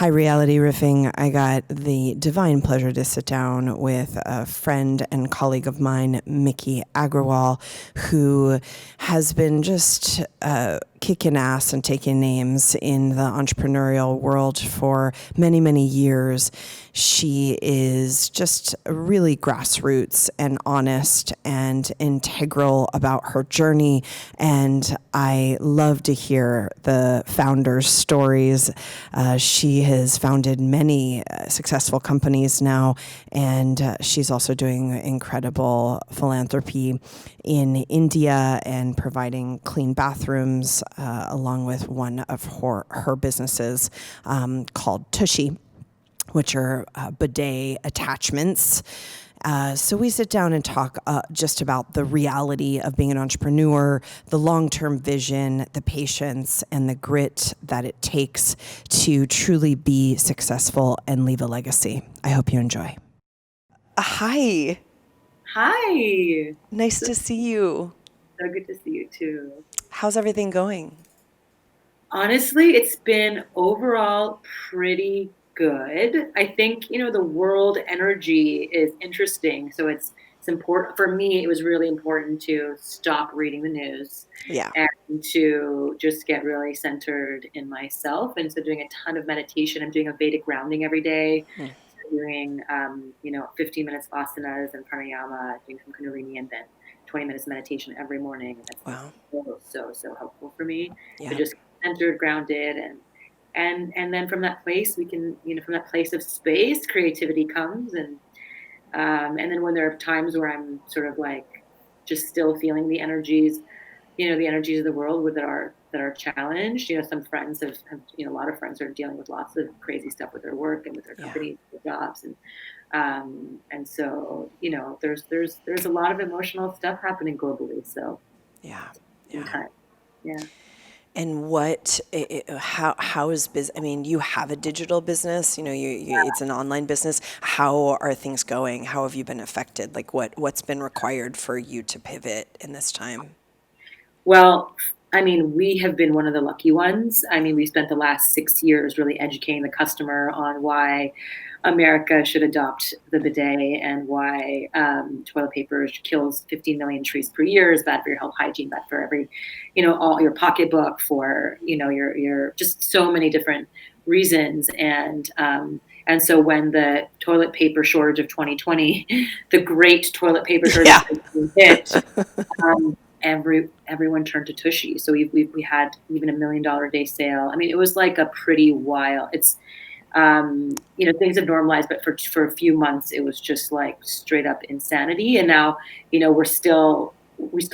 Hi, Reality Riffing. I got the divine pleasure to sit down with a friend and colleague of mine, Miki Agrawal, who has been just kicking ass and taking names in the entrepreneurial world for many, many years. She is just really grassroots and honest and integral about her journey. And I love to hear the founders' stories. She has founded many successful companies now, and she's also doing incredible philanthropy in India and providing clean bathrooms, along with one of her businesses called Tushy, which are bidet attachments. So we sit down and talk just about the reality of being an entrepreneur, the long-term vision, the patience, and the grit that it takes to truly be successful and leave a legacy. I hope you enjoy. Hi. Hi. Nice to see you. So good to see you too. How's everything going? Honestly, it's been overall pretty good. I think, the world energy is interesting. So it's important for me, it was really important to stop reading the news Yeah. and to just get really centered in myself. And so doing a ton of meditation. I'm doing a Vedic grounding every day. Hmm. So doing 15 minutes asanas and pranayama, doing some kundalini and then 20 minutes meditation every morning. And that's been Wow. so helpful for me to Yeah. just centered, grounded, and then from that place we can, from that place of space, creativity comes, and then when there are times where I'm sort of like just still feeling the energies, the energies of the world that are challenged. Some friends have a lot of friends are dealing with lots of crazy stuff with their work and with their Yeah. companies, their jobs, and so there's a lot of emotional stuff happening globally. So Yeah. in Yeah. time, yeah. And how is business? I mean, you have a digital business, it's an online business. How are things going? How have you been affected? Like what's been required for you to pivot in this time? Well, I mean, we have been one of the lucky ones. I mean, we spent the last 6 years really educating the customer on why America should adopt the bidet and why toilet paper kills 15 million trees per year, is bad for your health, hygiene, bad for every, all your pocketbook, for, your just so many different reasons. And so when the toilet paper shortage of 2020, the great toilet paper shortage Yeah. hit, um, everyone turned to Tushy. So we had even $1 million a day sale. I mean, it was like a pretty wild. It's things have normalized, but for a few months it was just like straight up insanity. And now we still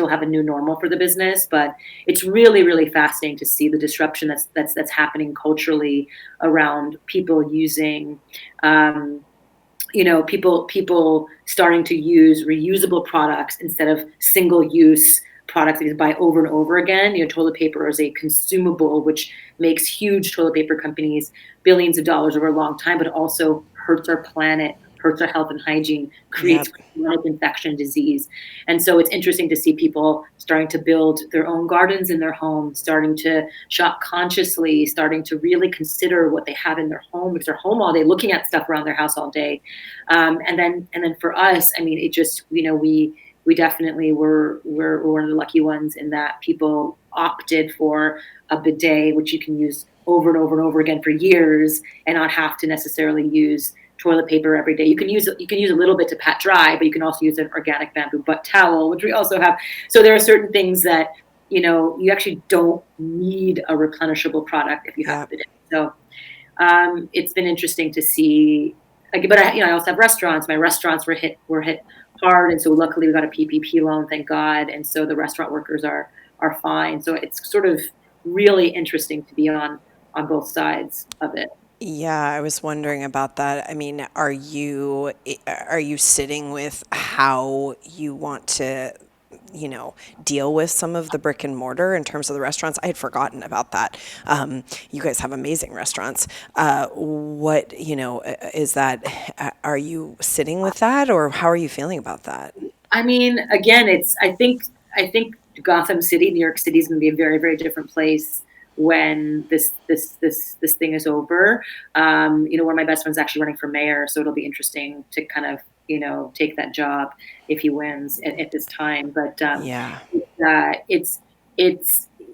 have a new normal for the business, but it's really really fascinating to see the disruption that's happening culturally around people using. People starting to use reusable products instead of single use products that you buy over and over again. Toilet paper is a consumable, which makes huge toilet paper companies billions of dollars over a long time, but also hurts our planet, hurts our health and hygiene, creates Yep. chronic infection, disease. And so it's interesting to see people starting to build their own gardens in their home, starting to shop consciously, starting to really consider what they have in their home, because they're home all day looking at stuff around their house all day. And then for us, I mean, it just, we definitely we're one of the lucky ones in that people opted for a bidet, which you can use over and over and over again for years and not have to necessarily use toilet paper every day. You can use a little bit to pat dry, but you can also use an organic bamboo butt towel, which we also have. So there are certain things that you actually don't need a replenishable product if you have a Yep. bidet. So it's been interesting to see. Like, but I also have restaurants. My restaurants were hit hard, and so luckily we got a PPP loan, thank God. And so the restaurant workers are fine. So it's sort of really interesting to be on both sides of it. Yeah, I was wondering about that. I mean, are you sitting with how you want to, deal with some of the brick and mortar in terms of the restaurants? I had forgotten about that. You guys have amazing restaurants. What, is that, are you sitting with that, or how are you feeling about that? I mean, again, I think Gotham City, New York City, is going to be a very very different place when this thing is over. One of my best friends is actually running for mayor, so it'll be interesting to kind of take that job if he wins at this time. But Yeah. it's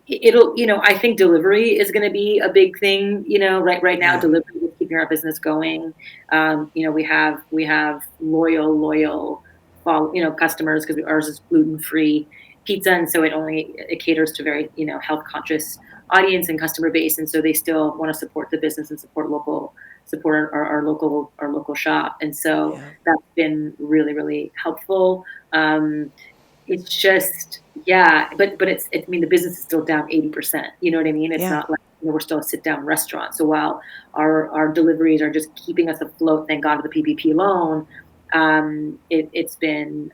it'll I think delivery is going to be a big thing. Right now, Yeah. delivery is keeping our business going. We have loyal customers because ours is gluten-free pizza, and so it caters to very health conscious audience and customer base, and so they still want to support the business and support our local shop, and so Yeah. that's been really, really helpful. It's just, yeah, but I mean, the business is still down 80%. You know what I mean? It's Yeah. not like we're still a sit down restaurant. So while our deliveries are just keeping us afloat, thank God for the PPP loan, it's been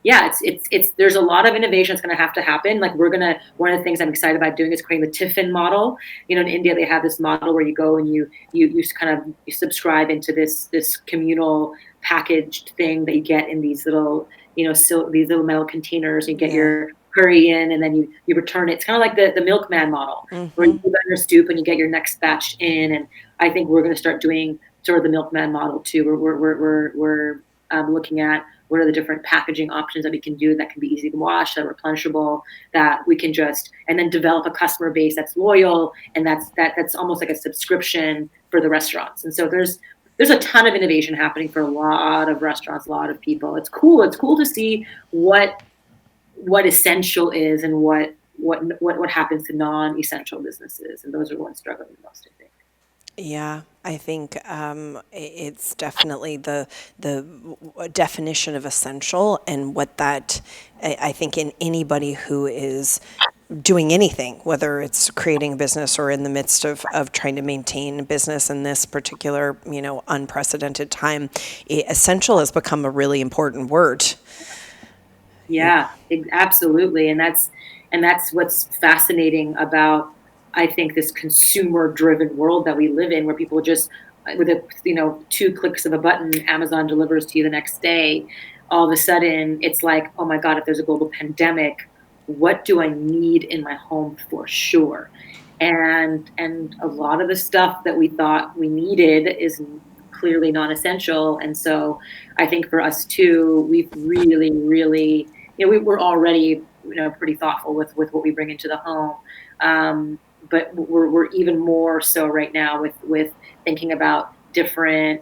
yeah, it's there's a lot of innovation that's going to have to happen. Like one of the things I'm excited about doing is creating the tiffin model. In India they have this model where you go and you subscribe into this communal packaged thing that you get in these little these little metal containers. You get your curry in, and then you return it. It's kind of like the milkman model, where you put it on your stoop and you get your next batch in. And I think we're going to start doing sort of the milkman model too. We're looking at what are the different packaging options that we can do that can be easy to wash, that are replenishable, that we can and then develop a customer base that's loyal, and that's almost like a subscription for the restaurants. And so there's a ton of innovation happening for a lot of restaurants, a lot of people. It's cool. It's cool to see what essential is and what happens to non-essential businesses, and those are the ones struggling the most, I think. Yeah, I think it's definitely the definition of essential, and what that I think in anybody who is doing anything, whether it's creating a business or in the midst of trying to maintain a business in this particular unprecedented time, essential has become a really important word. Yeah, absolutely, and that's what's fascinating about, I think, this consumer-driven world that we live in, where people just with two clicks of a button, Amazon delivers to you the next day. All of a sudden, it's like, oh my God, if there's a global pandemic, what do I need in my home for sure? And a lot of the stuff that we thought we needed is clearly non-essential. And so I think for us too, we've really, really, we're already pretty thoughtful with what we bring into the home. But we're even more so right now with thinking about different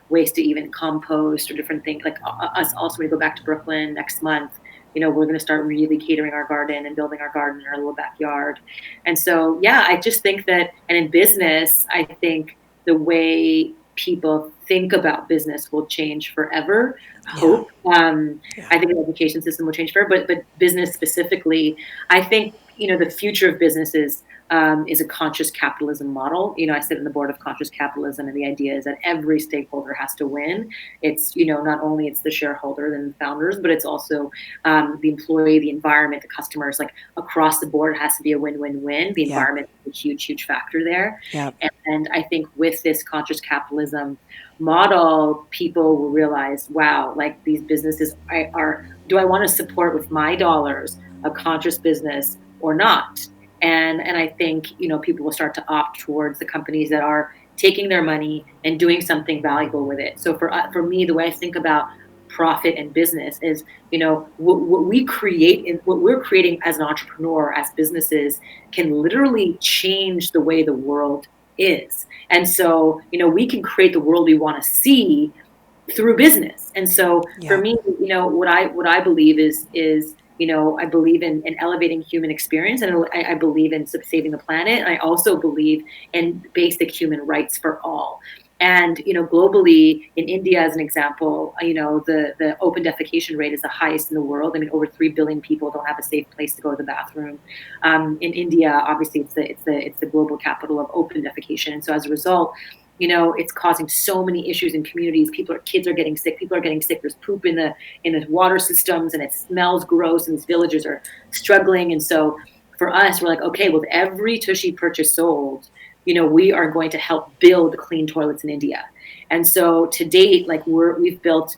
ways to even compost or different things. Like us also, when we go back to Brooklyn next month, we're going to start really catering our garden and building our garden in our little backyard. And so, yeah, I just think that, and in business, I think the way people think about business will change forever. Hope. I think the education system will change forever, but business specifically, I think, the future of business is a conscious capitalism model. I sit on the board of conscious capitalism, and the idea is that every stakeholder has to win. It's, not only it's the shareholder and the founders, but it's also the employee, the environment, the customers. Like across the board, it has to be a win-win-win. The environment is a huge factor there. And I think with this conscious capitalism model, people will realize, wow, like these businesses do I want to support with my dollars a conscious business or not? And I think, people will start to opt towards the companies that are taking their money and doing something valuable with it. So for me, the way I think about profit and business is, what we create and what we're creating as an entrepreneur, as businesses, can literally change the way the world is. And so, we can create the world we want to see through business. And so for me, what I believe is I believe in elevating human experience, and I believe in saving the planet. And I also believe in basic human rights for all. And, globally, in India, as an example, the open defecation rate is the highest in the world. I mean, over 3 billion people don't have a safe place to go to the bathroom. In India, obviously, it's the global capital of open defecation. And so as a result, it's causing so many issues in communities. Kids are getting sick. People are getting sick. There's poop in the water systems, and it smells gross, and these villages are struggling. And so for us, we're like, okay, with every Tushy purchase sold, we are going to help build clean toilets in India. And so to date, like we've built,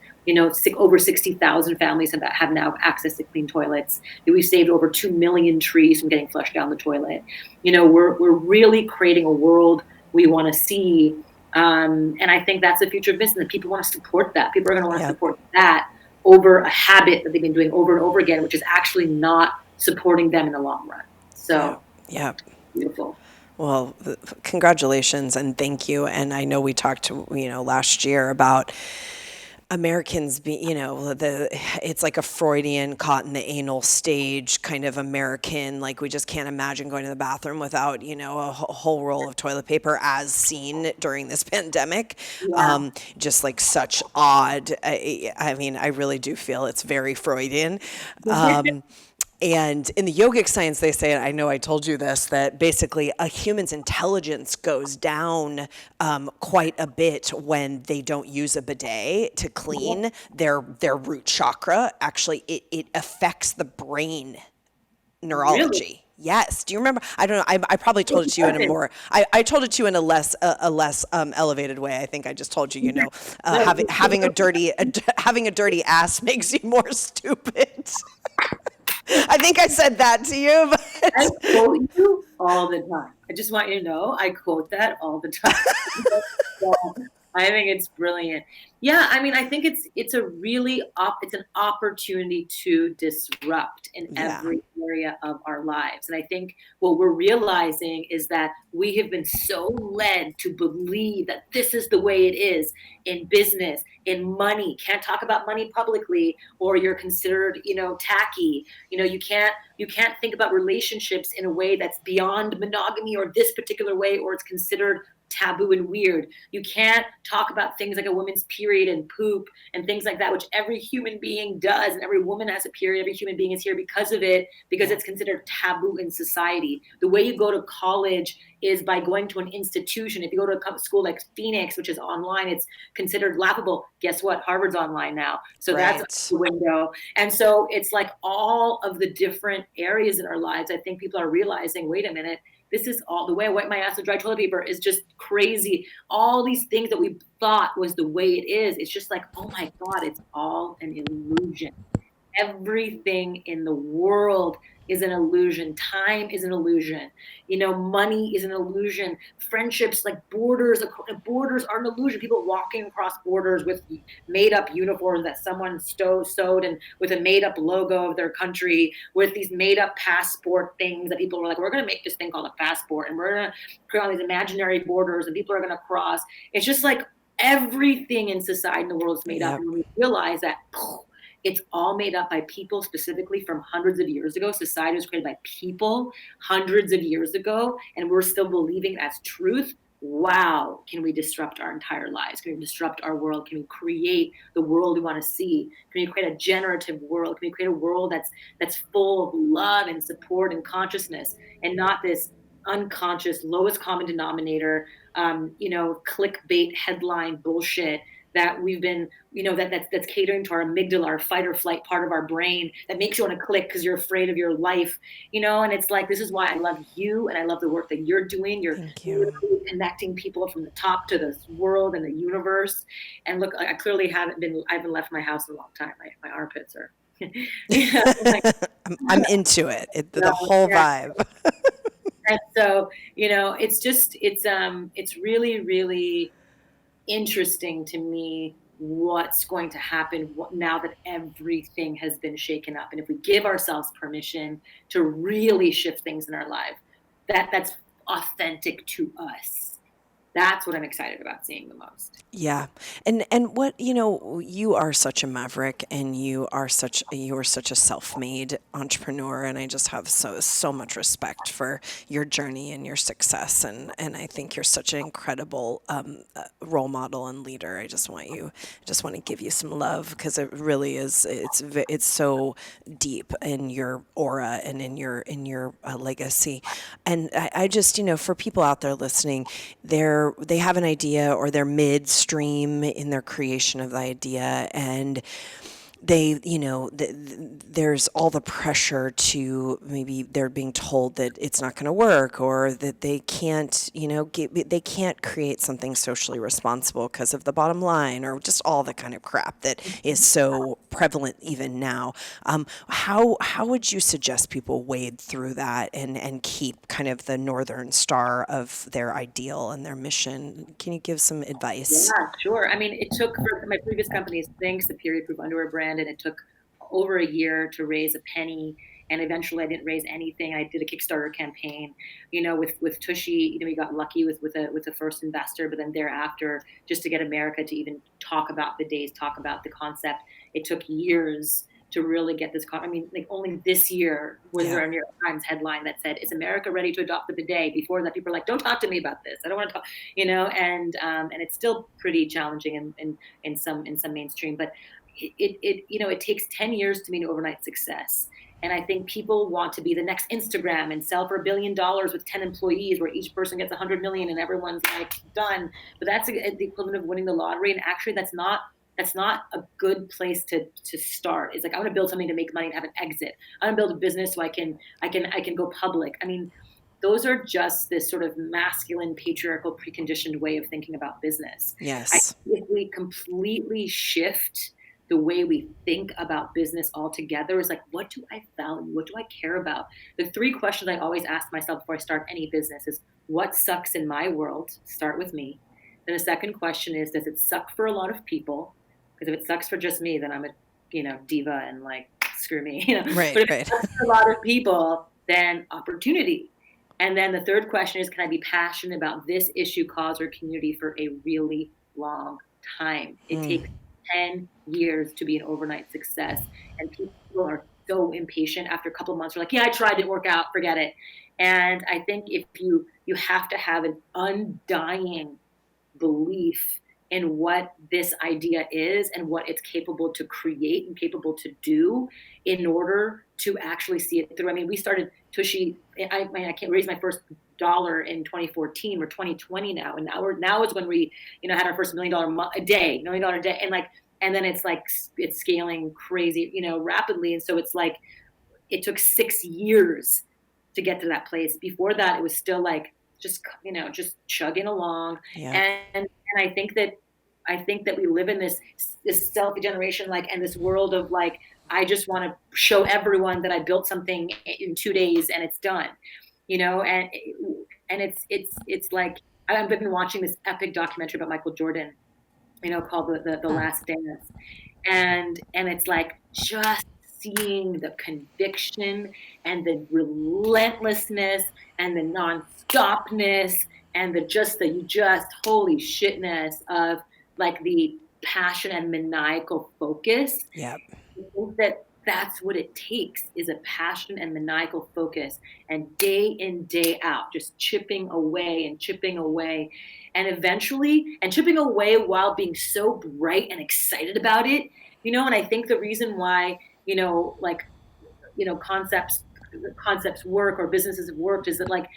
over 60,000 families have now access to clean toilets. We've saved over 2 million trees from getting flushed down the toilet. We're really creating a world we want to see. And I think that's the future of business. And people want to support that. People are going to want to support that over a habit that they've been doing over and over again, which is actually not supporting them in the long run. So beautiful. Well, congratulations and thank you. And I know we talked last year about Americans it's like a Freudian caught in the anal stage kind of American, like we just can't imagine going to the bathroom without, a whole roll of toilet paper as seen during this pandemic. Yeah. Just like such odd, I mean, I really do feel it's very Freudian. And in the yogic science, they say, and I know I told you this, that basically a human's intelligence goes down quite a bit when they don't use a bidet to clean their root chakra. Actually, it affects the brain neurology. Really? Yes. Do you remember? I don't know. I probably told it to you in a more. I told it to you in a less elevated way. I think I just told you. Having a dirty ass makes you more stupid. I think I said that to you. But I quote you all the time. I just want you to know I quote that all the time. I think it's brilliant. Yeah, I mean, I think it's a really it's an opportunity to disrupt in every area of our lives. And I think what we're realizing is that we have been so led to believe that this is the way it is in business, in money. Can't talk about money publicly or you're considered, tacky. You can't think about relationships in a way that's beyond monogamy or this particular way, or it's considered taboo and weird. You can't talk about things like a woman's period and poop and things like that, which every human being does. And every woman has a period. Every human being is here because of it, because it's considered taboo in society. The way you go to college is by going to an institution. If you go to a school like THINX, which is online, it's considered laughable. Guess what? Harvard's online now. So that's the window. And so it's like all of the different areas in our lives. I think people are realizing, wait a minute, this is all the way I wipe my ass with dry toilet paper is just crazy. All these things that we thought was the way it is. It's just like, oh my God, it's all an illusion. Everything in the world is an illusion. Time is an illusion. Money is an illusion. Friendships, like borders are an illusion. People walking across borders with made up uniforms that someone sewed and with a made up logo of their country, with these made up passport things that people were like, we're going to make this thing called a passport and we're going to create all these imaginary borders and people are going to cross. It's just like everything in society in the world is made up. And we realize that it's all made up by people, specifically from hundreds of years ago. Society was created by people hundreds of years ago, and we're still believing that's truth. Wow, can we disrupt our entire lives? Can we disrupt our world? Can we create the world we want to see? Can we create a generative world? Can we create a world that's full of love and support and consciousness, and not this unconscious, lowest common denominator, clickbait headline bullshit that we've been, that's catering to our amygdala, our fight or flight part of our brain that makes you want to click because you're afraid of your life, and it's like, this is why I love you and I love the work that you're doing. You're connecting people from the top to the world and the universe. And look, I clearly I haven't left my house in a long time. My armpits are, I'm into it. The whole vibe. And so, it's really, really interesting to me what's going to happen now that everything has been shaken up. And if we give ourselves permission to really shift things in our life, that's authentic to us. That's what I'm excited about seeing the most. Yeah. And what, you are such a maverick and you are such a self-made entrepreneur. And I just have so much respect for your journey and your success. And I think you're such an incredible role model and leader. I just want to give you some love because it really is, it's so deep in your aura and in your legacy. And I just, for people out there listening, they have an idea or they're midstream in their creation of the idea, and they, there's all the pressure to, maybe they're being told that it's not going to work, or that they can't, they can't create something socially responsible because of the bottom line, or just all the kind of crap that is so prevalent even now. How would you suggest people wade through that and keep kind of the northern star of their ideal and their mission? Can you give some advice? Yeah, sure. I mean, it took for my previous companies, THINX, the period-proof underwear brand, and it took over a year to raise a penny. And eventually, I didn't raise anything. I did a Kickstarter campaign. With Tushy, we got lucky with a first investor, but then thereafter, just to get America to even talk about bidets, talk about the concept, it took years to really get this. I mean, like only this year was there a New York Times headline that said, "Is America ready to adopt the bidet?" Before that, people were like, "Don't talk to me about this. I don't want to talk." And it's still pretty challenging in some mainstream, but it takes 10 years to be an overnight success. And I think people want to be the next Instagram and sell for $1 billion with 10 employees, where each person gets 100 million and everyone's like done. But that's the equivalent of winning the lottery. And actually, that's not a good place to start. It's like, I want to build something to make money and have an exit. I want to build a business so I can go public. I mean, those are just this sort of masculine, patriarchal, preconditioned way of thinking about business. Yes. If we completely shift the way we think about business altogether, is like, what do I value? What do I care about? The 3 questions I always ask myself before I start any business is, what sucks in my world? Start with me. Then the second question is, does it suck for a lot of people? Because if it sucks for just me, then I'm a diva and like, screw me. Right, but if right. it sucks for a lot of people, then opportunity. And then the third question is, can I be passionate about this issue, cause, or community for a really long time? It takes 10 years to be an overnight success. And people are so impatient. After a couple of months, they're like, yeah, I tried, didn't work out, forget it. And I think if you have to have an undying belief in what this idea is and what it's capable to create and capable to do in order to actually see it through. I mean, we started Tushy, I can't raise my first dollar in 2014. We're 2020 now. And now is when we, had our first $1 million a day, and then it's like, it's scaling crazy, rapidly. And so it's like, it took 6 years to get to that place. Before that, it was still like, just chugging along. Yeah. And I think that we live in this selfie generation, and this world of like, I just want to show everyone that I built something in 2 days and it's done, and it's like, I've been watching this epic documentary about Michael Jordan, called the Last Dance, and it's like, just seeing the conviction and the relentlessness and the non-stopness and the holy shitness of like the passion and maniacal focus. Yep. I think that's what it takes, is a passion and maniacal focus, and day in, day out, just chipping away and chipping away. And eventually, and chipping away while being so bright and excited about it, and I think the reason why, concepts work, or businesses have worked, is that like,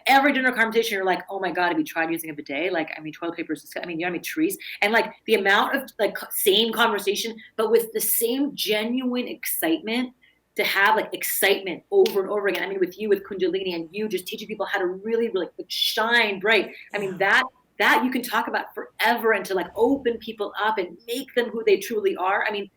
every dinner conversation, you're like, oh my God, have you tried using a bidet? Like, I mean, toilet paper is, you know what I mean, trees. And like the amount of like same conversation, but with the same genuine excitement, to have like excitement over and over again. I mean, with you, with Kundalini, and you just teaching people how to really, really shine bright. I mean, that you can talk about forever, and to like open people up and make them who they truly are. I mean,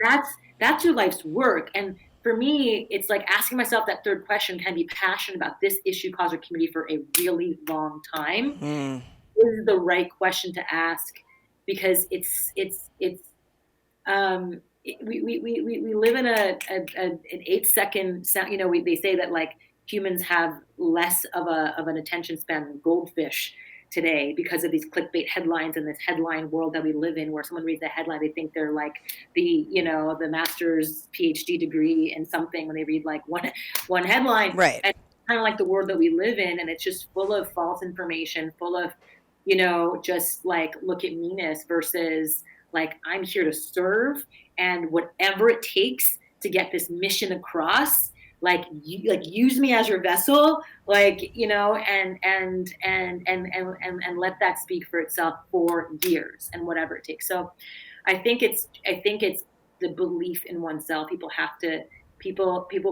that's your life's work. And for me, it's like asking myself that third question: can I be passionate about this issue, cause, or community for a really long time? Is the right question to ask, because we live in an 8-second sound. They say that like humans have less of an attention span than goldfish today, because of these clickbait headlines and this headline world that we live in, where someone reads a headline, they think they're like the master's PhD degree in something when they read like one headline. Right. And kind of like the world that we live in, and it's just full of false information, full of just like, look at meanness, versus like, I'm here to serve, and whatever it takes to get this mission across, like, use me as your vessel, like, and let that speak for itself for years, and whatever it takes. So I think it's the belief in oneself. People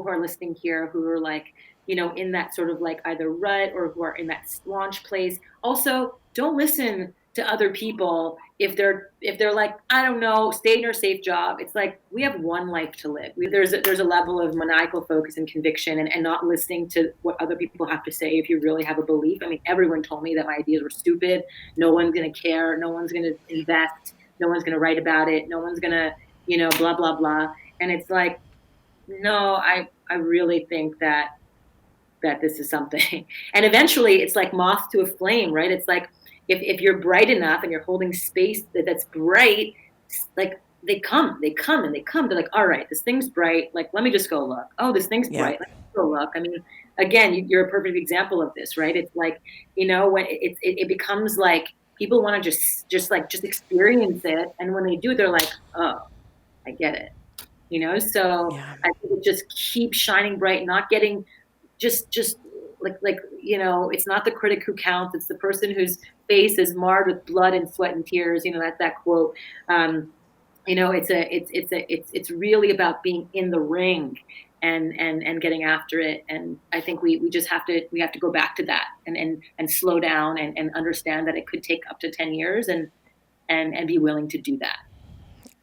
who are listening here who are like, in that sort of like either rut or who are in that launch place. Also, don't listen to other people if they're like, I don't know, stay in your safe job. It's like, we have one life to live. There's a level of maniacal focus and conviction, and not listening to what other people have to say if you really have a belief. I mean, everyone told me that my ideas were stupid. No one's going to care. No one's going to invest. No one's going to write about it. No one's going to, blah, blah, blah. And it's like, no, I really think that this is something. And eventually it's like moth to a flame, right? It's like, if you're bright enough and you're holding space that's bright, like they come and they come. They're like, all right, this thing's bright. Like, let me just go look. Oh, this thing's Yeah. bright. Let me go look. I mean, again, you're a perfect example of this, right? It's like, when it becomes like people want to just experience it. And when they do, they're like, oh, I get it. So Yeah. I think it just keeps shining bright, not getting just like it's not the critic who counts, it's the person whose face is marred with blood and sweat and tears. That's that quote. It's really about being in the ring and getting after it. And I think we have to go back to that and slow down and understand that it could take up to 10 years and be willing to do that.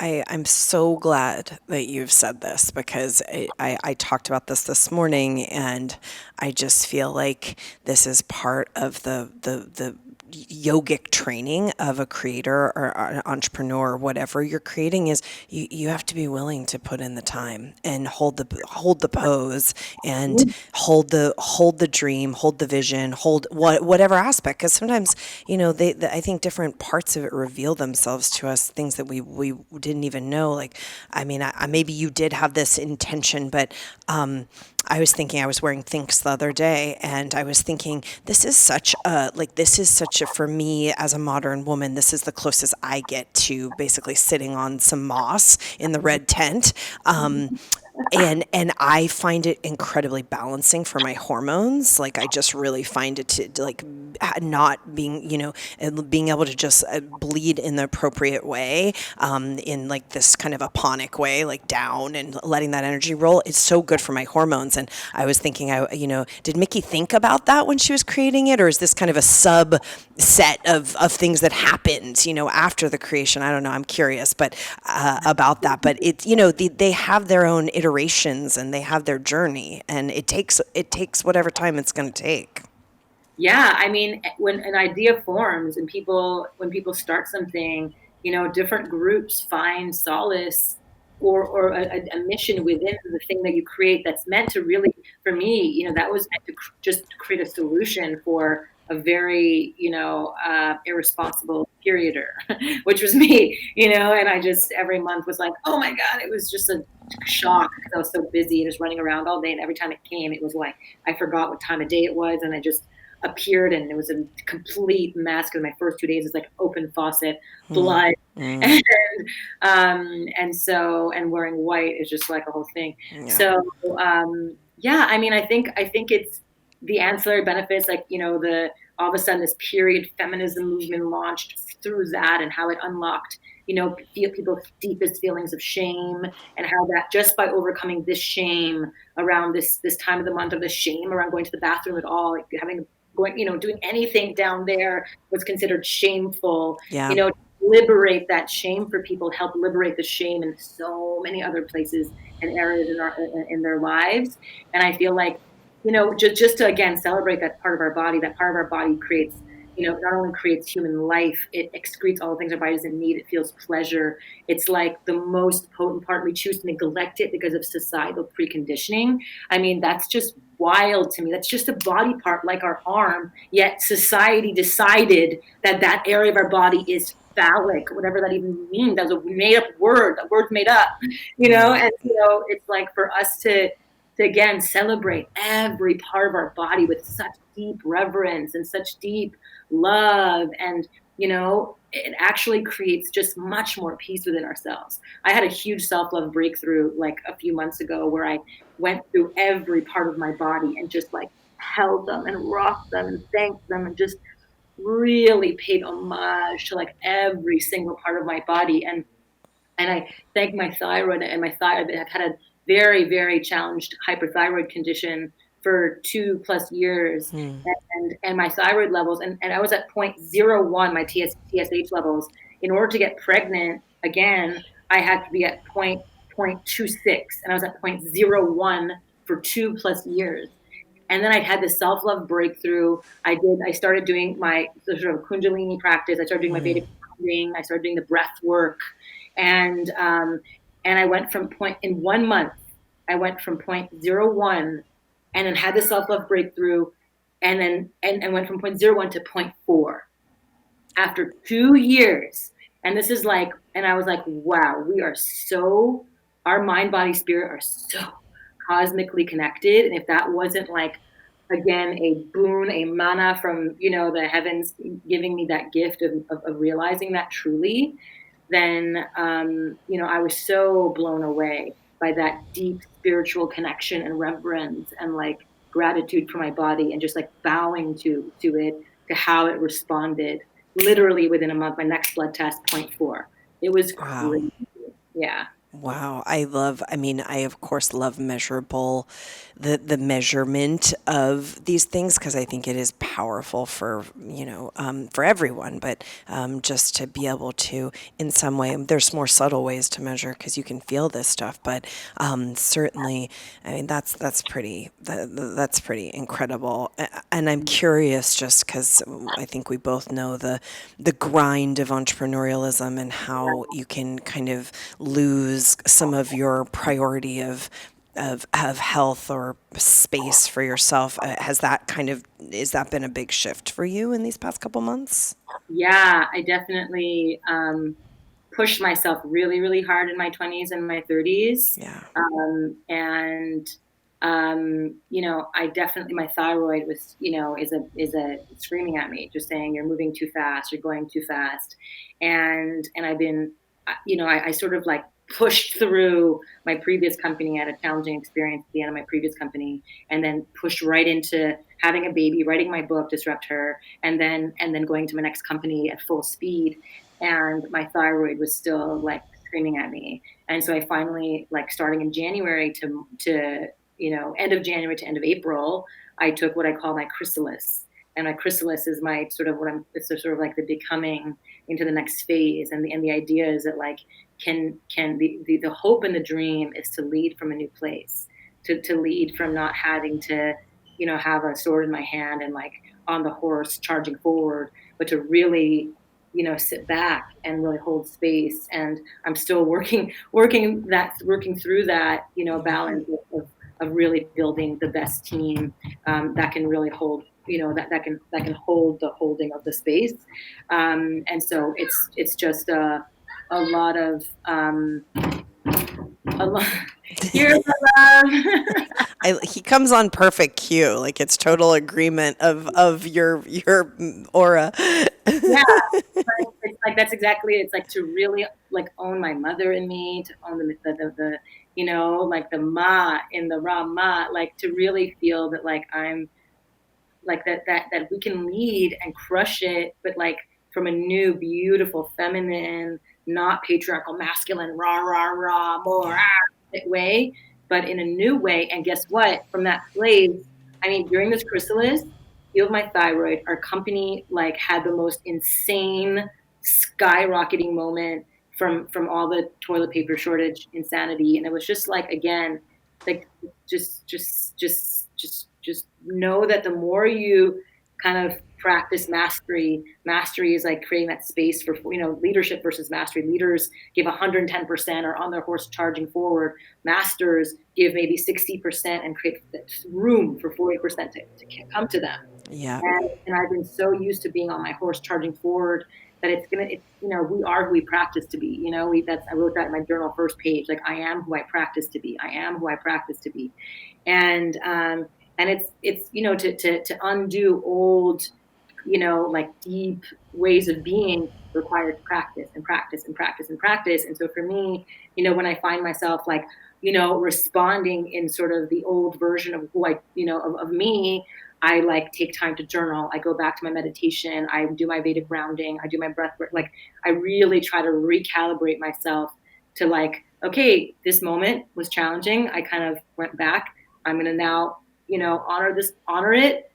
I'm so glad that you've said this because I talked about this morning, and I just feel like this is part of the yogic training of a creator or an entrepreneur. Whatever you're creating is, you have to be willing to put in the time and hold the pose and hold the dream, hold the vision, hold whatever aspect. Because sometimes, I think different parts of it reveal themselves to us, things that we didn't even know. Like, I mean, maybe you did have this intention, but I was thinking, I was wearing THINX the other day, and I was thinking, this is such a, for me as a modern woman, this is the closest I get to basically sitting on some moss in the red tent. And I find it incredibly balancing for my hormones. Like, I just really find it to like not being, and being able to just bleed in the appropriate way, in like this kind of aponic way, like down and letting that energy roll. It's so good for my hormones. And I was thinking, did Miki think about that when she was creating it, or is this kind of a subset of things that happened, after the creation? I don't know. I'm curious, but about that. But it's, they have their own iterations and they have their journey, and it takes whatever time it's going to take. Yeah, I mean, when an idea forms and when people start something, different groups find solace or a mission within the thing that you create that's meant to really, for me, that was meant to just create a solution for a very, irresponsible perioder, which was me, and I just every month was like, oh my God, it was just a shock because I was so busy just running around all day. And every time it came, it was like, I forgot what time of day it was. And I just appeared and it was a complete mess because my first 2 days is like open faucet, blood. Mm. And wearing white is just like a whole thing. Yeah. So, yeah, I mean, I think it's the ancillary benefits, like, all of a sudden this period feminism movement launched through that, and how it unlocked, people's deepest feelings of shame, and how that just by overcoming this shame around this time of the month, or the shame around going to the bathroom at all, like doing anything down there was considered shameful. Yeah. Liberate that shame for people, help liberate the shame in so many other places and areas in their lives. And I feel like, just to again celebrate that part of our body. That part of our body creates, not only creates human life, it excretes all the things our body doesn't need. It feels pleasure. It's like the most potent part. We choose to neglect it because of societal preconditioning. I mean, that's just wild to me. That's just a body part like our arm, yet society decided that area of our body is phallic, whatever that even means. That's a made up word. That word's made up, and it's like for us to again celebrate every part of our body with such deep reverence and such deep love, and it actually creates just much more peace within ourselves. I had a huge self-love breakthrough like a few months ago, where I went through every part of my body and just like held them and rocked them and thanked them, and just really paid homage to like every single part of my body. And And I thank my thyroid, and my thyroid, I've had a very, very challenged hyperthyroid condition for 2+ years. Hmm. And my thyroid levels, and I was at 0.01, my TSH levels. In order to get pregnant again, I had to be at 0.26, and I was at 0.01 for 2+ years. And then I had this self-love breakthrough. I started doing my sort of Kundalini practice. I started doing my Hmm. Vedic grounding. I started doing the breath work. And I went from in 1 month, I went from 0.01, and then had the self-love breakthrough, and then and went from 0.01 to 0.4 after 2 years. And this is like, and I was like, wow, our mind, body, spirit are so cosmically connected. And if that wasn't like, again, a boon, a mana from, the heavens giving me that gift of realizing that truly, then, I was so blown away by that deep spiritual connection and reverence and like gratitude for my body, and just like bowing to it, to how it responded. Literally within a month, my next blood test, 0.4. It was Wow. crazy. Yeah. Wow. I mean, I of course love the measurement of these things because I think it is powerful for, for everyone, but just to be able to, in some way, there's more subtle ways to measure because you can feel this stuff, but certainly, I mean, that's pretty incredible. And I'm curious just because I think we both know the grind of entrepreneurialism and how you can kind of lose some of your priority of health or space for yourself. Has that been a big shift for you in these past couple months? Yeah, I definitely pushed myself really, really hard in my 20s and my 30s. Yeah. And I definitely, my thyroid was, is a screaming at me, just saying, you're moving too fast, you're going too fast. And I've been, I sort of like pushed through my previous company. I had a challenging experience at the end of my previous company, and then pushed right into having a baby, writing my book, Disrupt Her, and then going to my next company at full speed. And my thyroid was still like screaming at me. And so I finally, like, starting in January to end of January to end of April, I took what I call my chrysalis. And my chrysalis is my sort of it's sort of like the becoming into the next phase. And the idea is that, like, can the hope and the dream is to lead from a new place, to lead from not having to, have a sword in my hand and like on the horse charging forward, but to really, sit back and really hold space. And I'm still working through that, balance of really building the best team that can really hold, that can hold the holding of the space. And so it's just a lot of a lot. You're love. He comes on perfect cue, like it's total agreement of your aura. Yeah, it's like that's exactly it. It's like to really like own my mother in me, to own the like the ma in the Rama, like to really feel that, like, I'm like that we can lead and crush it, but like from a new, beautiful, feminine, not patriarchal, masculine, rah rah rah, more Yeah. way, but in a new way. And guess what? From that place, I mean, during this chrysalis, healed my thyroid. Our company like had the most insane, skyrocketing moment from all the toilet paper shortage insanity, and it was just like, again, like just know that the more you kind of practice mastery is like creating that space for, leadership versus mastery. Leaders give 110%, or on their horse charging forward. Masters give maybe 60% and create room for 40% to come to them. Yeah. And I've been so used to being on my horse charging forward that we are who we practice to be. I wrote that in my journal first page. Like, I am who I practice to be. I am who I practice to be. And it's to undo old, like deep ways of being requires practice and practice and practice and practice. And so for me, when I find myself like, responding in sort of the old version of who I, of me, I like take time to journal. I go back to my meditation. I do my Vedic grounding. I do my breath work. Like, I really try to recalibrate myself to like, okay, this moment was challenging. I kind of went back. I'm going to now, honor it,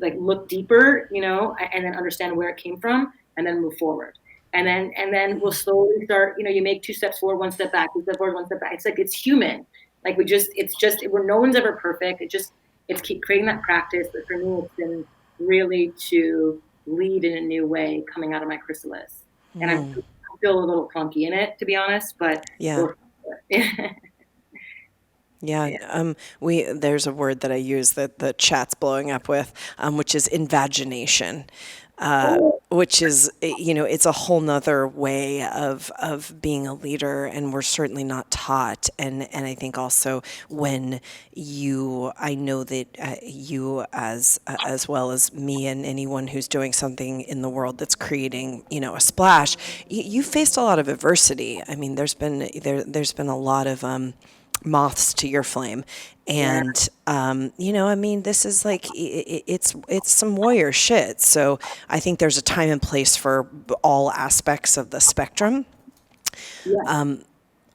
like look deeper, and then understand where it came from and then move forward. And then we'll slowly start, you make 2 steps forward, 1 step back, 2 steps forward, 1 step back. It's like, it's human. Like it's just where no one's ever perfect. It's keep creating that practice. But for me, it's been really to lead in a new way coming out of my chrysalis. And I feel a little clunky in it, to be honest, but Yeah. yeah. Yeah, there's a word that I use that the chat's blowing up with, which is invagination, which is it's a whole nother way of being a leader, and we're certainly not taught. And I think also when I know that you as well as me and anyone who's doing something in the world that's creating a splash, you faced a lot of adversity. I mean, there's been a lot of moths to your flame, and I mean, this is like it's some warrior shit. So I think there's a time and place for all aspects of the spectrum. Yeah.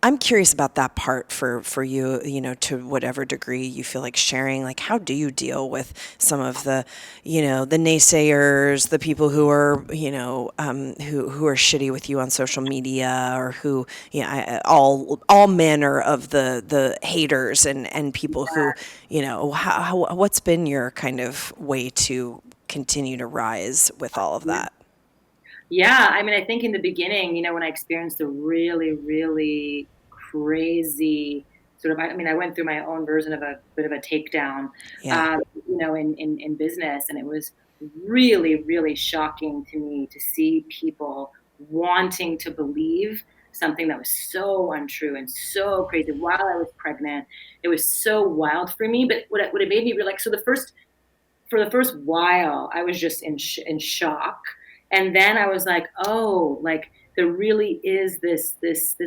I'm curious about that part for you, to whatever degree you feel like sharing. Like, how do you deal with some of the, the naysayers, the people who are, who are shitty with you on social media, or who, all manner of the haters and people who, what's been your kind of way to continue to rise with all of that? Yeah, I mean, I think in the beginning, when I experienced the really, really crazy sort of, I mean, I went through my own version of a bit of a takedown, Yeah. in business, and it was really, really shocking to me to see people wanting to believe something that was so untrue and so crazy while I was pregnant. It was so wild for me, but what it made me realize, so for the first while, I was just in shock. And then I was like, oh, like there really is this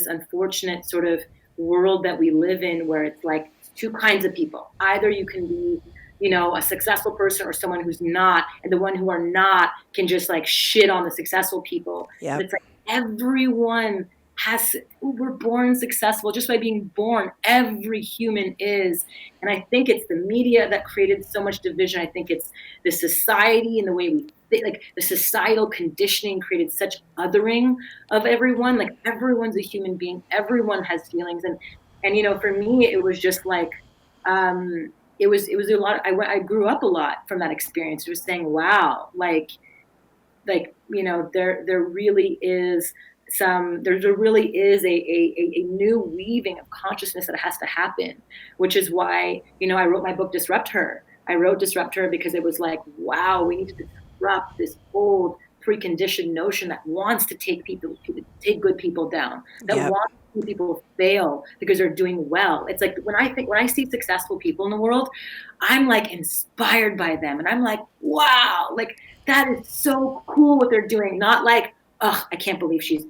unfortunate sort of world that we live in where it's like two kinds of people. Either you can be, a successful person or someone who's not, and the one who are not can just like shit on the successful people. But Yep. it's like everyone we're born successful just by being born. Every human is. And I think it's the media that created so much division. I think it's the society and the way we think, like the societal conditioning created such othering of everyone. Like everyone's a human being. Everyone has feelings. And for me, it was just like, it was a lot. I grew up a lot from that experience. It was saying, wow, there really is there really is a new weaving of consciousness that has to happen, which is why, I wrote my book, Disrupt Her. I wrote Disrupt Her because it was like, wow, we need to disrupt this old preconditioned notion that wants to take good people down, that Yep. wants to see people fail because they're doing well. It's like when I see successful people in the world, I'm like inspired by them, and I'm like, wow, like that is so cool what they're doing. Not like, oh, I can't believe she's,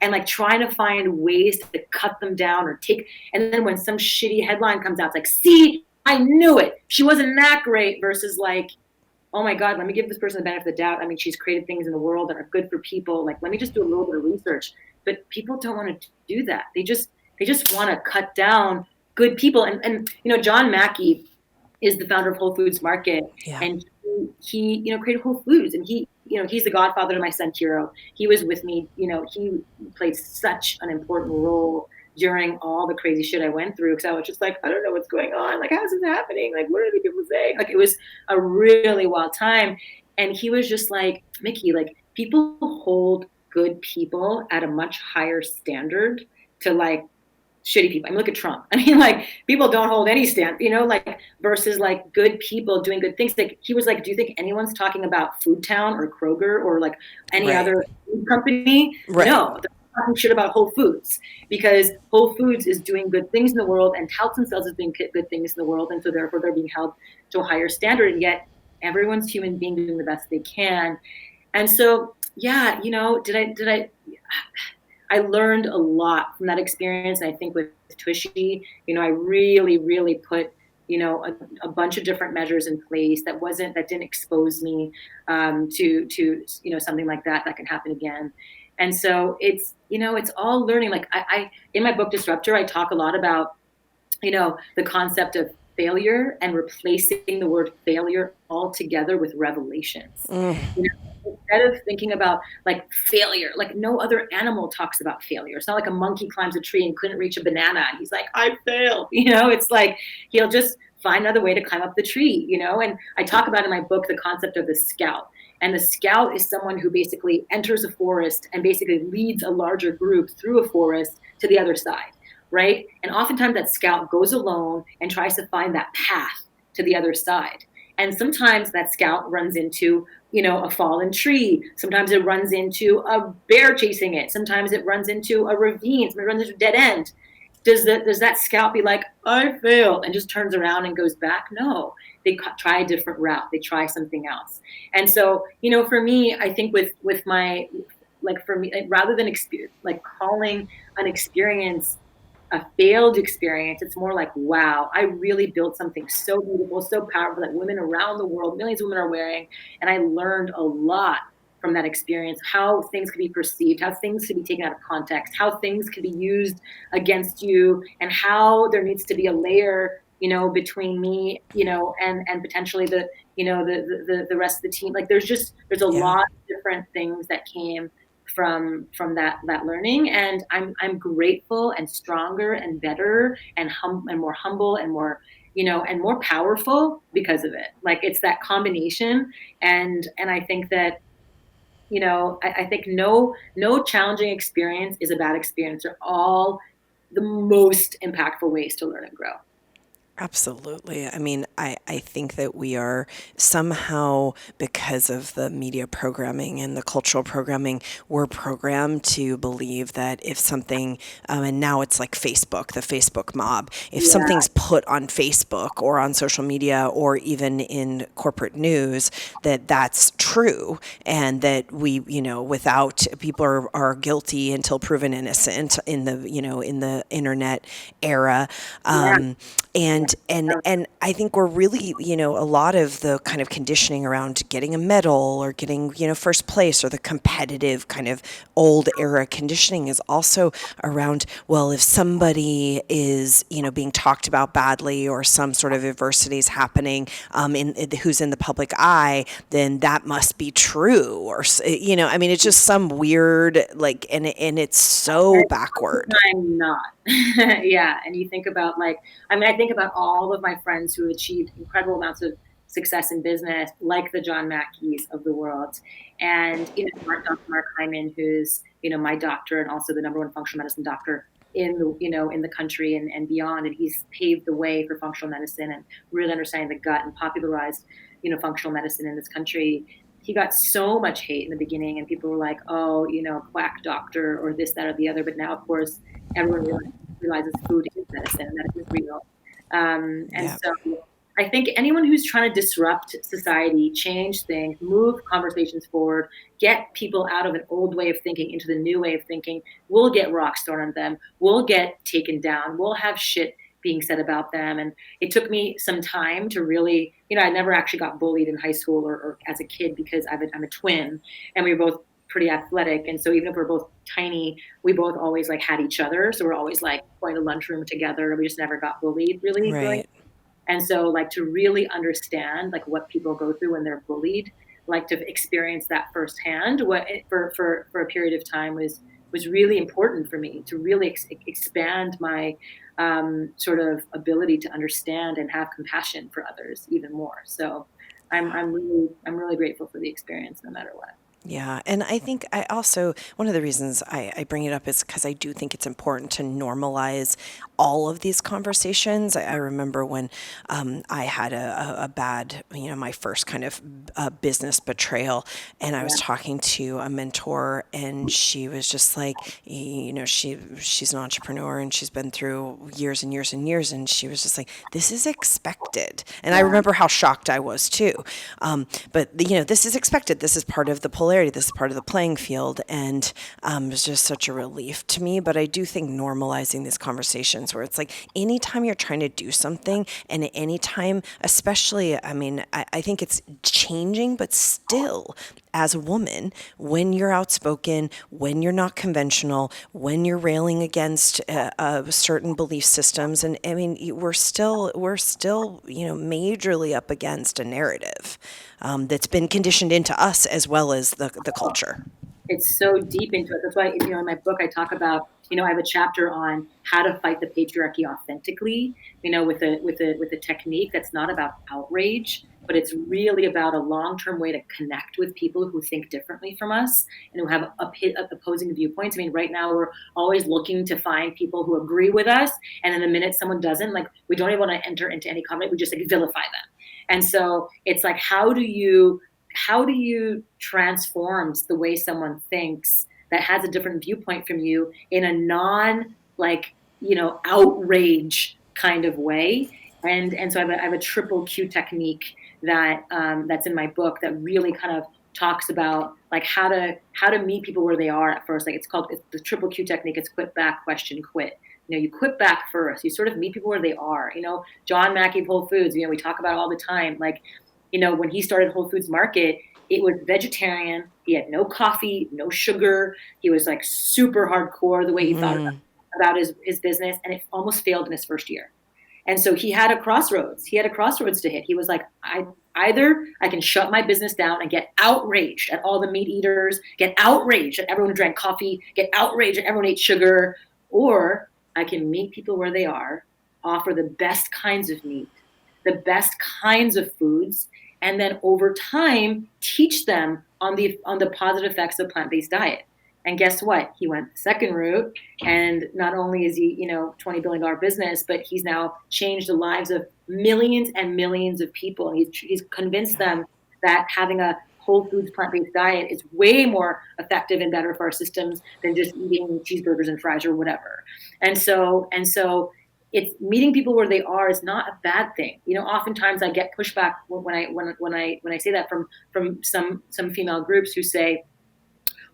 and like trying to find ways to cut them down or take. And then when some shitty headline comes out, it's like, see, I knew it. She wasn't that great, versus like, oh my God, let me give this person the benefit of the doubt. I mean, she's created things in the world that are good for people. Like, let me just do a little bit of research. But people don't want to do that. They just want to cut down good people. And John Mackey is the founder of Whole Foods Market, Yeah. and he created Whole Foods, and he's the godfather to my son Kiro. He was with me. He played such an important role during all the crazy shit I went through, because I was just like, I don't know what's going on. Like, how's this happening? Like, what are the people saying? Like, it was a really wild time. And he was just like, Miki, like, people hold good people at a much higher standard to like shitty people. I mean, look at Trump. I mean, like, people don't hold any stand, like, versus like good people doing good things. Like, he was like, do you think anyone's talking about Food Town or Kroger or like any Right. other food company? Right. No, they're talking shit about Whole Foods, because Whole Foods is doing good things in the world and touts themselves as doing good things in the world. And so therefore they're being held to a higher standard. And yet everyone's human being doing the best they can. And so, yeah, I learned a lot from that experience. And I think with Tushy, I really, really put, a bunch of different measures in place that didn't expose me to something like that can happen again. And so it's, it's all learning. Like I in my book Disruptor, I talk a lot about, the concept of failure and replacing the word failure altogether with revelations. Mm. Instead of thinking about like failure, like no other animal talks about failure. It's not like a monkey climbs a tree and couldn't reach a banana and he's like, I failed. It's like he'll just find another way to climb up the tree, And I talk about in my book the concept of the scout. And the scout is someone who basically enters a forest and basically leads a larger group through a forest to the other side, right? And oftentimes that scout goes alone and tries to find that path to the other side. And sometimes that scout runs into, a fallen tree. Sometimes it runs into a bear chasing it. Sometimes it runs into a ravine. Sometimes it runs into a dead end. Does that scout be like, I failed, and just turns around and goes back? No, they try a different route. They try something else. And so, for me, I think with my, like for me, rather than calling an experience a failed experience, it's more like, wow, I really built something so beautiful, so powerful that women around the world, millions of women are wearing. And I learned a lot from that experience, how things could be perceived, how things could be taken out of context, how things could be used against you, and how there needs to be a layer, between me, and potentially the, the rest of the team. Like there's a lot of different things that came from that learning, and I'm grateful and stronger and better and more humble and more, and more powerful because of it. Like it's that combination. And I think that, I think no challenging experience is a bad experience. They're all the most impactful ways to learn and grow. Absolutely. I mean, I think that we are somehow, because of the media programming and the cultural programming, we're programmed to believe that if something, and now it's like Facebook, the Facebook mob, if Yeah. something's put on Facebook or on social media or even in corporate news, that that's true, and that we, without people are guilty until proven innocent in the, in the internet era. Yeah. And I think we're really, a lot of the kind of conditioning around getting a medal or getting, first place, or the competitive kind of old era conditioning is also around, well, if somebody is, being talked about badly or some sort of adversity is happening, who's in the public eye, then that must be true. Or, I mean, it's just some weird, like, and it's so backward. I'm not. Yeah. And you think about I think about all of my friends who achieved incredible amounts of success in business, like the John Mackeys of the world. And, Dr. Mark Hyman, who's, my doctor and also the #1 functional medicine doctor in the, in the country and beyond. And he's paved the way for functional medicine and really understanding the gut and popularized, functional medicine in this country. He got so much hate in the beginning, and people were like, oh, quack doctor or this, that, or the other. But now, of course, everyone realizes food is medicine and that it is real. So I think anyone who's trying to disrupt society, change things, move conversations forward, get people out of an old way of thinking into the new way of thinking, will get rocks thrown on them, will get taken down, will have shit being said about them. And it took me some time to really, I never actually got bullied in high school or as a kid because I'm a twin, and we were both pretty athletic. And so even if we're both tiny, we both always had each other. So we're always going to lunchroom together. We just never got bullied really. Right. And so to really understand what people go through when they're bullied, to experience that firsthand for a period of time was really important for me to really expand my sort of ability to understand and have compassion for others even more. So I'm really grateful for the experience no matter what. Yeah. And I think I also, one of the reasons I bring it up is because I do think it's important to normalize all of these conversations. I remember when I had a bad, my first kind of business betrayal, and I was talking to a mentor, and she was just like, she's an entrepreneur and she's been through years and years and years, and she was just like, this is expected. And I remember how shocked I was too. But this is expected. This is part of the polarity. This is part of the playing field, and it was just such a relief to me. But I do think normalizing these conversations where it's like anytime you're trying to do something, and anytime, especially, I mean, I think it's changing, but still, as a woman, when you're outspoken, when you're not conventional, when you're railing against certain belief systems, and I mean, we're still, majorly up against a narrative that's been conditioned into us as well as the culture. It's so deep into it. That's why, in my book, I talk about, I have a chapter on how to fight the patriarchy authentically, with a technique that's not about outrage, but it's really about a long-term way to connect with people who think differently from us and who have opposing viewpoints. I mean, right now we're always looking to find people who agree with us. And then the minute someone doesn't, like, we don't even want to enter into any comment. We just like vilify them. And so it's like, how do you transform the way someone thinks that has a different viewpoint from you in a non outrage kind of way? And so I have a triple Q technique that that's in my book that really kind of talks about like how to meet people where they are at first. Like it's the triple Q technique. It's quit back, question, quit. You quit back first. You sort of meet people where they are. John Mackey of Whole Foods, we talk about it all the time. Like, when he started Whole Foods Market, it was vegetarian. He had no coffee, no sugar. He was like super hardcore the way he thought about his business, and it almost failed in his first year. And so he had a crossroads. He had a crossroads to hit. He was like, either I can shut my business down and get outraged at all the meat eaters, get outraged at everyone who drank coffee, get outraged at everyone who ate sugar, or I can meet people where they are, offer the best kinds of meat, the best kinds of foods, and then over time teach them on the positive effects of plant-based diet. And guess what? He went the second route, and not only is he, $20 billion business, but he's now changed the lives of millions and millions of people. And he's convinced them that having a whole foods plant-based diet is way more effective and better for our systems than just eating cheeseburgers and fries or whatever. And so it's meeting people where they are is not a bad thing. Oftentimes I get pushback when I say that from some female groups who say,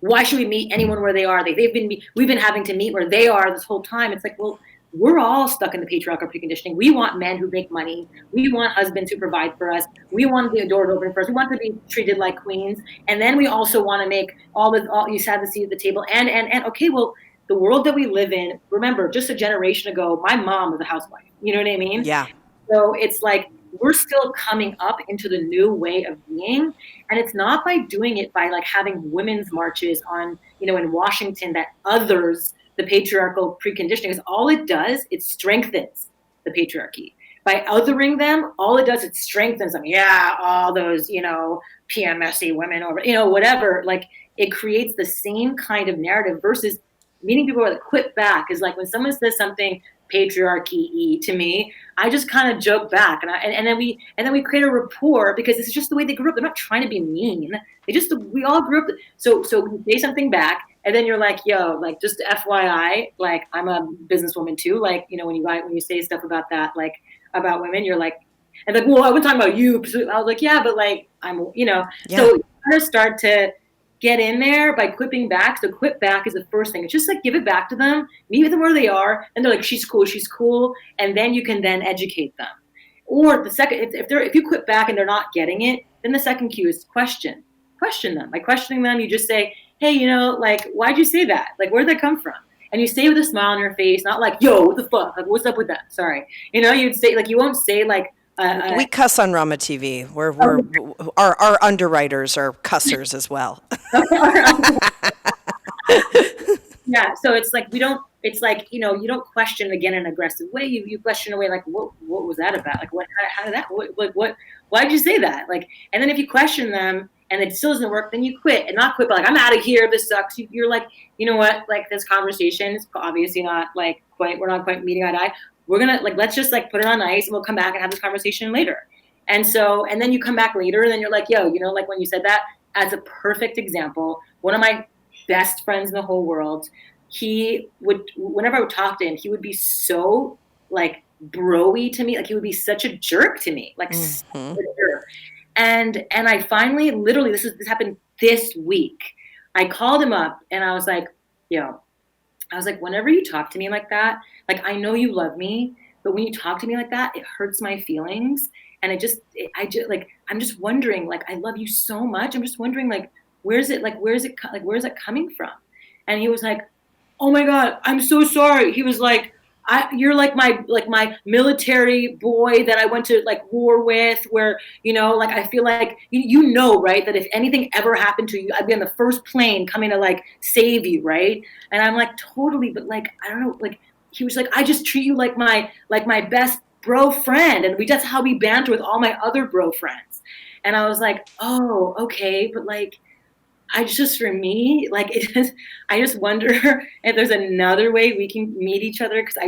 why should we meet anyone where they are? We've been having to meet where they are this whole time. It's like, well, we're all stuck in the patriarchal preconditioning. We want men who make money. We want husbands who provide for us. We want the doors open for us. We want to be treated like queens. And then we also want to make all you have the seat at the table. And okay, well, the world that we live in, remember, just a generation ago, my mom was a housewife. You know what I mean? Yeah. So it's like, we're still coming up into the new way of being. And it's not by doing it by like having women's marches on, in Washington that others the patriarchal preconditioning. Because all it does, it strengthens the patriarchy. By othering them, all it does, it strengthens them. Yeah, all those, PMSy women or, whatever. Like it creates the same kind of narrative versus meeting people where they quit back is like when someone says something patriarchy-y to me, I just kind of joke back and then we create a rapport because it's just the way they grew up. They're not trying to be mean. We all grew up. So you say something back and then you're like, yo, like just FYI, like I'm a businesswoman too. Like, when you say stuff about that, like about women, you're like, and like, well, I wasn't talking about you. I was like, yeah, but like I'm, Yeah. So you kind of start to get in there by quipping back. So quip back is the first thing. It's just like give it back to them, meet with them where they are, and they're like, she's cool, and then you can then educate them. Or the second, if you quip back and they're not getting it, then the second cue is question them. By questioning them, you just say, hey, like, why'd you say that? Like, where'd that come from? And you say it with a smile on your face, not like, yo, what the fuck? Like, what's up with that? Sorry. You'd say, like, you won't say like, we cuss on Rama TV. Our underwriters are cussers as well. Yeah, so it's like it's like you don't question again in an aggressive way. You question away like what was that about? Like how did that why did you say that? Like, and then if you question them and it still doesn't work, then you quit and not quit, but like I'm out of here. This sucks. You're like, you know what? Like this conversation is obviously not like we're not quite meeting eye to eye. We're gonna like let's just like put it on ice and we'll come back and have this conversation later. And then you come back later and then you're like, yo, like when you said that as a perfect example, one of my best friends in the whole world, whenever I would talk to him, he would be so like bro-y to me. Like he would be such a jerk to me, like such a jerk. And I finally, literally, this happened this week. I called him up and I was like, whenever you talk to me like that, like I know you love me, but when you talk to me like that, it hurts my feelings. And I'm just wondering, like, I love you so much. I'm just wondering, like, where's it, where's it coming from? And he was like, oh my God, I'm so sorry. He was like, you're like my military boy that I went to like war with, where, like, I feel like, right, that if anything ever happened to you, I'd be on the first plane coming to like save you, right? And I'm like, totally, but like, I don't know, like, he was like, I just treat you like my best bro friend, and that's how we banter with all my other bro friends. And I was like, oh, okay, but like, for me, like, I just wonder if there's another way we can meet each other, because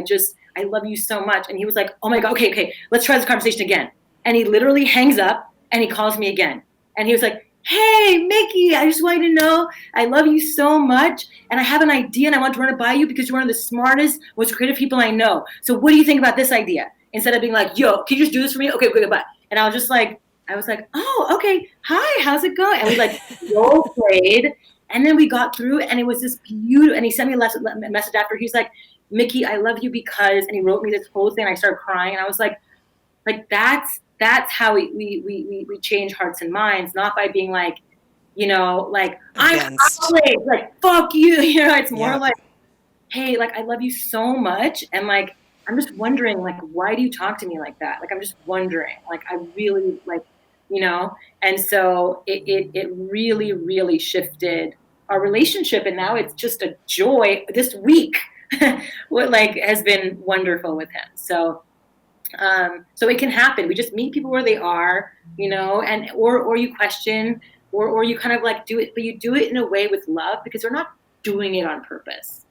I love you so much. And he was like, oh my God, okay, let's try this conversation again. And he literally hangs up and he calls me again. And he was like, hey, Miki, I just wanted to know, I love you so much. And I have an idea and I want to run it by you because you're one of the smartest, most creative people I know. So what do you think about this idea? Instead of being like, yo, can you just do this for me? Okay, goodbye. And I was like, oh, okay. Hi, how's it going? And we like role played, and then we got through it, and it was this beautiful. And he sent me a message after. He's like, Miki, I love you because, and he wrote me this whole thing. And I started crying, and I was like that's how we change hearts and minds, not by being like, like, I'm always like, fuck you. It's more like, hey, like, I love you so much, and like, I'm just wondering, like, why do you talk to me like that? Like, I'm just wondering, like, I really, like, and so it really, really shifted our relationship. And now it's just a joy this week. What, like, has been wonderful with him. So it can happen. We just meet people where they are, and, or you question, or you kind of like do it, but you do it in a way with love, because they're not doing it on purpose.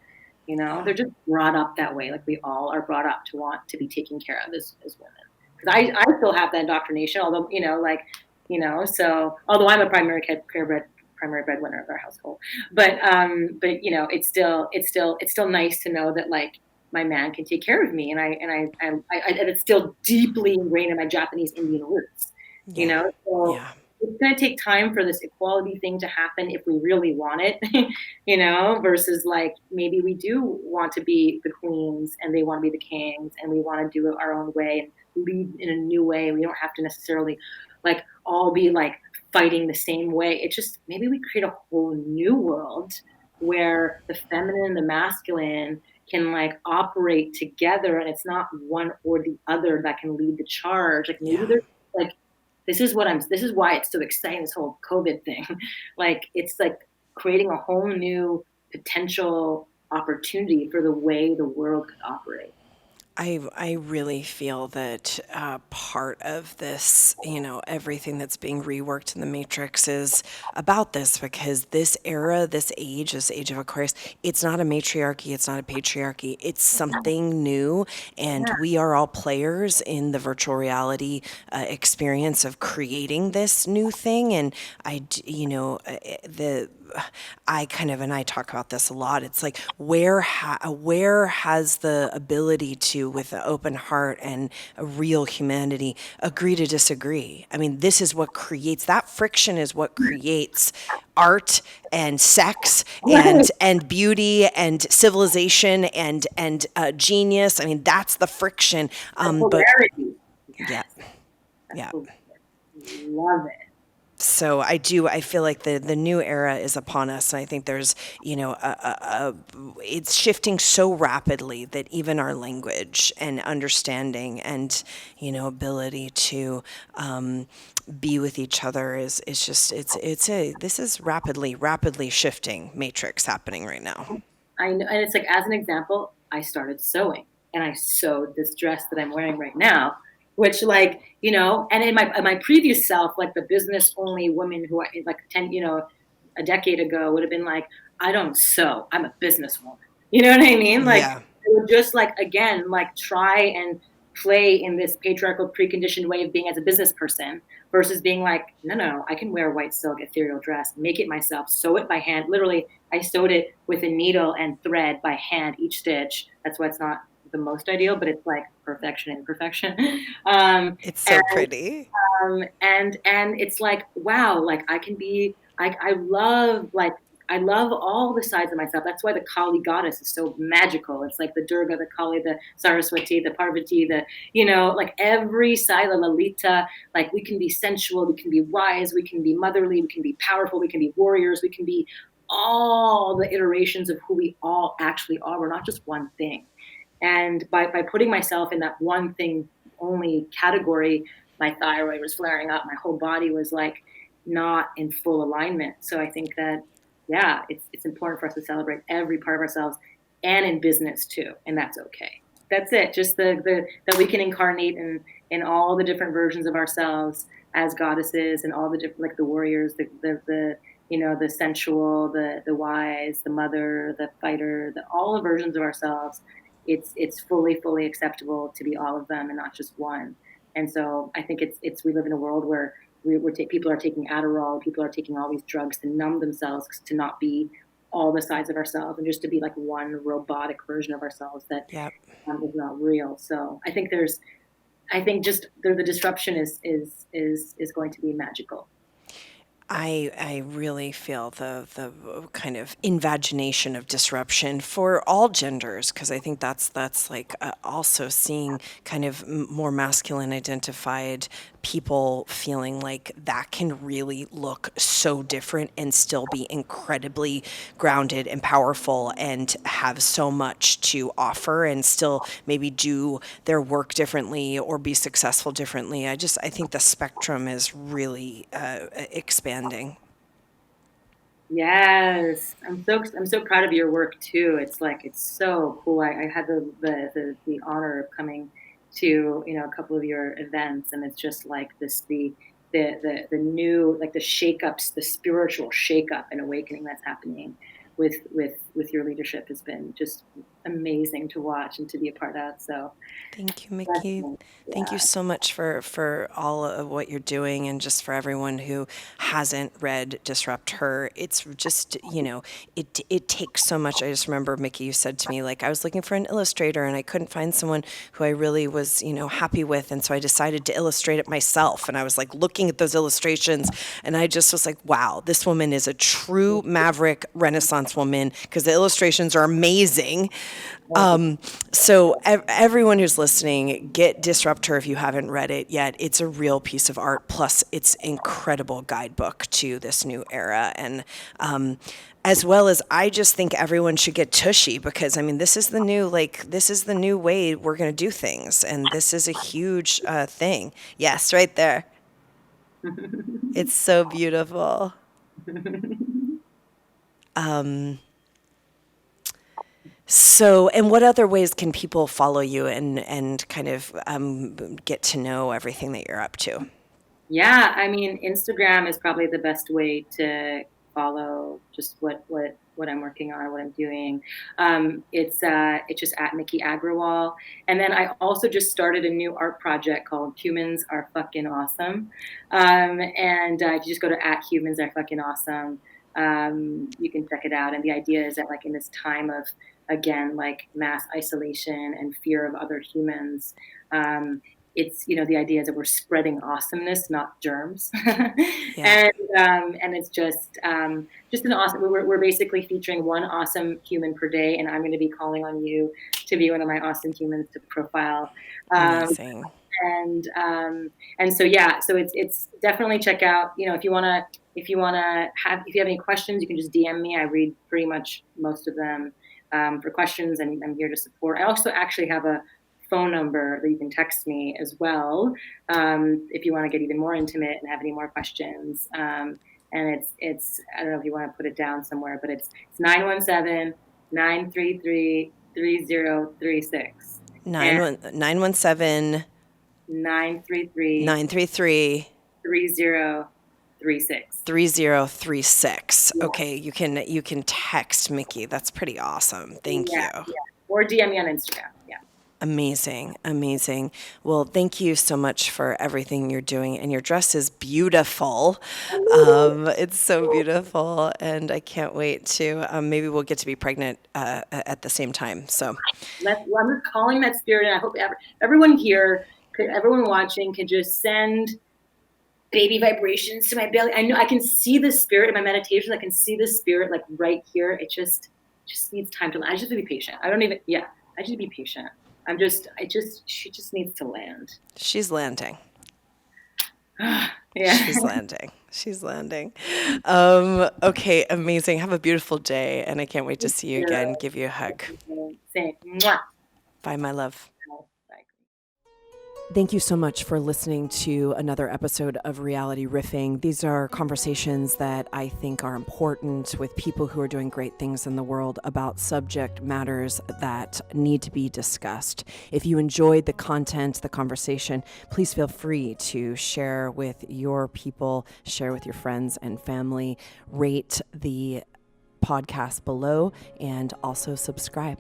They're just brought up that way. Like, we all are brought up to want to be taken care of as women. Because I still have that indoctrination, although, so although I'm a primary breadwinner of our household, but it's still nice to know that, like, my man can take care of me, and and it's still deeply ingrained in my Japanese Indian roots, so. Yeah. It's going to take time for this equality thing to happen if we really want it, versus like, maybe we do want to be the queens and they want to be the kings, and we want to do it our own way and lead in a new way. We don't have to necessarily like all be like fighting the same way. It's just, maybe we create a whole new world where the feminine and the masculine can like operate together, and it's not one or the other that can lead the charge. Like, maybe there's like, this is why it's so exciting, this whole COVID thing. Like, it's like creating a whole new potential opportunity for the way the world could operate. I really feel that part of this, everything that's being reworked in the Matrix is about this, because this era, this age of Aquarius, it's not a matriarchy, it's not a patriarchy, it's something new, and we are all players in the virtual reality experience of creating this new thing. And and I talk about this a lot. It's like, where has the ability to, with an open heart and a real humanity, agree to disagree? I mean, this is what creates, that friction is what creates art and sex and beauty and civilization and genius. I mean, that's the friction. But yeah. Love it. So I feel like the new era is upon us. And I think there's, it's shifting so rapidly that even our language and understanding and, ability to be with each other is just, this is rapidly shifting matrix happening right now. I know. And it's like, as an example, I started sewing, and I sewed this dress that I'm wearing right now, which, like, and in my previous self, like the business only woman who like a decade ago would have been like, I don't sew, I'm a businesswoman. You know what I mean? Like, it would just like, again, like, try and play in this patriarchal preconditioned way of being as a business person, versus being like, no, I can wear a white silk ethereal dress, make it myself, sew it by hand. Literally, I sewed it with a needle and thread by hand, each stitch. That's why it's not the most ideal, but it's like perfection and imperfection. It's so pretty. And it's like, wow, like, I love, like, I love all the sides of myself. That's why the Kali goddess is so magical. It's like the Durga, the Kali, the Saraswati, the Parvati, the, like every side, the Lalita, like we can be sensual, we can be wise, we can be motherly, we can be powerful, we can be warriors, we can be all the iterations of who we all actually are. We're not just one thing. And by putting myself in that one thing only category, my thyroid was flaring up. My whole body was like not in full alignment. So I think that, yeah, it's important for us to celebrate every part of ourselves, and in business too. And that's okay. That's it. Just that we can incarnate in all the different versions of ourselves as goddesses, and all the different, like the warriors, the sensual, the wise, the mother, the fighter, all the versions of ourselves. It's fully acceptable to be all of them and not just one. And so I think we live in a world where people are taking Adderall, people are taking all these drugs to numb themselves, to not be all the sides of ourselves, and just to be like one robotic version of ourselves that Yep. is not real. So I think just the disruption is going to be magical. I really feel the kind of invagination of disruption for all genders, because I think that's like also seeing kind of more masculine identified people feeling like that can really look so different and still be incredibly grounded and powerful and have so much to offer and still maybe do their work differently or be successful differently. I think the spectrum is really expanding. Yes, I'm so proud of your work too. It's so cool. I had the honor of coming to a couple of your events, and it's just like this the new, like the shakeups, the spiritual shakeup and awakening that's happening with your leadership has been just amazing to watch and to be a part of. So Thank you, that's, Miki. Thank you yeah. so much for all of what you're doing, and just for everyone who hasn't read Disrupt Her. It's just, it takes so much. I just remember, Miki, you said to me, like, I was looking for an illustrator and I couldn't find someone who I really was, happy with. And so I decided to illustrate it myself. And I was like looking at those illustrations, and I just was like, wow, this woman is a true maverick Renaissance woman, because the illustrations are amazing. So everyone who's listening, get Disrupt Her if you haven't read it yet. It's a real piece of art. Plus, it's incredible guidebook to this new era. And as well as, I just think everyone should get Tushy, because I mean, this is the new way we're going to do things, and this is a huge thing. Yes, right there. It's so beautiful. So, and what other ways can people follow you and kind of get to know everything that you're up to? Yeah, I mean, Instagram is probably the best way to follow just what I'm working on, what I'm doing. It's just at Miki Agrawal, and then I also just started a new art project called Humans Are Fucking Awesome, and if you just go to at Humans Are Fucking Awesome, you can check it out. And the idea is that, like, in this time of, again, like mass isolation and fear of other humans. It's, the idea is that we're spreading awesomeness, not germs. Yeah. And it's just an awesome, we're basically featuring one awesome human per day, and I'm going to be calling on you to be one of my awesome humans to profile. Amazing. And so, yeah, so it's definitely check out, if you have any questions, you can just DM me. I read pretty much most of them, for questions, and I'm here to support. I also actually have a phone number that you can text me as well, if you want to get even more intimate and have any more questions. And it's I don't know if you want to put it down somewhere, but it's 917-933-3036. 917 933 933 3036. 3036. Yeah. Okay, you can text Miki. That's pretty awesome. Thank you. Yeah. Or DM me on Instagram. Yeah. Amazing, amazing. Well, thank you so much for everything you're doing, and your dress is beautiful. It's so beautiful, and I can't wait to maybe we'll get to be pregnant at the same time. So, I'm calling that spirit, and I hope everyone here, everyone watching, could just send baby vibrations to my belly. I know I can see the spirit in my meditation. I can see the spirit like right here. It just needs time to land. I just have to be patient. I just need to be patient. She just needs to land. She's landing. Yeah. She's landing. Okay, amazing. Have a beautiful day, and I can't wait to see you again. Give you a hug. Same. Mwah. Bye, my love. Bye. Thank you so much for listening to another episode of Reality Riffing. These are conversations that I think are important with people who are doing great things in the world about subject matters that need to be discussed. If you enjoyed the content, the conversation, please feel free to share with your people, share with your friends and family, rate the podcast below, and also subscribe.